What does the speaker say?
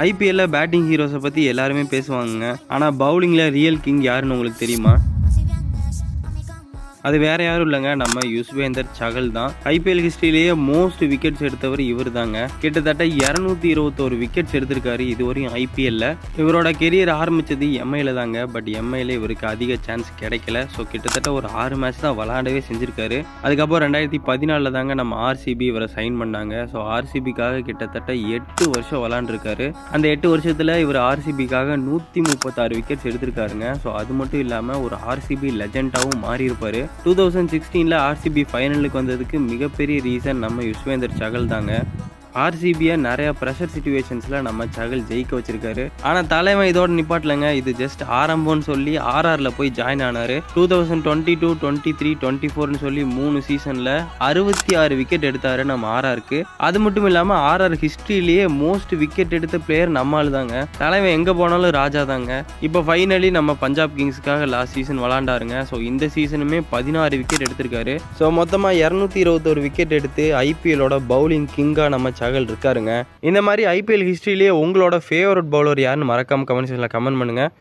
ஐபிஎல்ல பேட்டிங் ஹீரோஸை பற்றி எல்லாருமே பேசுவாங்க. ஆனால் பவுலிங்கில் ரியல் கிங் யாருன்னு உங்களுக்கு தெரியுமா? அது வேறு யாரும் இல்லைங்க, நம்ம யுஸ்வேந்தர் சகல் தான். ஐபிஎல் ஹிஸ்ட்ரியிலேயே மோஸ்ட் விக்கெட்ஸ் எடுத்தவர் இவர் தாங்க. கிட்டத்தட்ட 221 விக்கெட்ஸ் எடுத்திருக்காரு இதுவரையும் ஐபிஎல்ல. இவரோட கெரியர் ஆரம்பித்தது எம்ஐல தாங்க. பட் எம்ஐல இவருக்கு அதிக சான்ஸ் கிடைக்கல. ஸோ கிட்டத்தட்ட ஒரு 6 மேட்ச் தான் விளாடவே செஞ்சுருக்காரு. அதுக்கப்புறம் 2014 தாங்க நம்ம ஆர்சிபி இவரை சைன் பண்ணாங்க. ஸோ ஆர்சிபிக்காக கிட்டத்தட்ட 8 வருஷம் விளாண்டுருக்காரு. அந்த 8 வருஷத்தில் இவர் ஆர்சிபிக்காக 136 விக்கெட்ஸ் எடுத்திருக்காருங்க. ஸோ அது மட்டும் இல்லாமல் ஒரு ஆர்சிபி லெஜெண்டாகவும் மாறி இருப்பார். 2016 ஆர்சிபி ஃபைனலுக்கு வந்ததுக்கு மிகப்பெரிய ரீசன் நம்ம யுஸ்வேந்தர் சகல் தாங்க. ஆர்சிபியை நிறைய ப்ரெஷர் சிச்சுவேஷன்ஸில் நம்ம சகல் ஜெயிக்க வச்சிருக்காரு. ஆனால் தலைவன் இதோட நிப்பாட்டலைங்க. இது ஜஸ்ட் ஆரம்பம்னு சொல்லி ஆர்ஆரில் போய் ஜாயின் ஆனார். 2022, 23, 24ன்னு சொல்லி 3 சீசனில் 66 விக்கெட் எடுத்தார் நம்ம ஆர்ஆருக்கு. அது மட்டும் இல்லாமல் ஆர்ஆர் ஹிஸ்ட்ரியிலேயே மோஸ்ட் விக்கெட் எடுத்த பிளேயர் நம்மால் தாங்க. தலைவன் எங்கே போனாலும் ராஜா தாங்க. இப்போ ஃபைனலி நம்ம பஞ்சாப் கிங்ஸுக்காக லாஸ்ட் சீசன் விளாண்டாருங்க. ஸோ இந்த சீசனுமே 16 விக்கெட் எடுத்திருக்காரு. ஸோ மொத்தமாக 221 விக்கெட் எடுத்து ஐபிஎல்லோட பவுலிங் கிங்காக நம்ம சகல் இருக்காருங்க. இந்த மாதிரி ஐபிஎல் ஹிஸ்ட்ரியிலேயே உங்களோட ஃபேவரட் பவுலர் யாருன்னு மறக்காம கமெண்ட் செக்ஷன்ல கமெண்ட் பண்ணுங்க.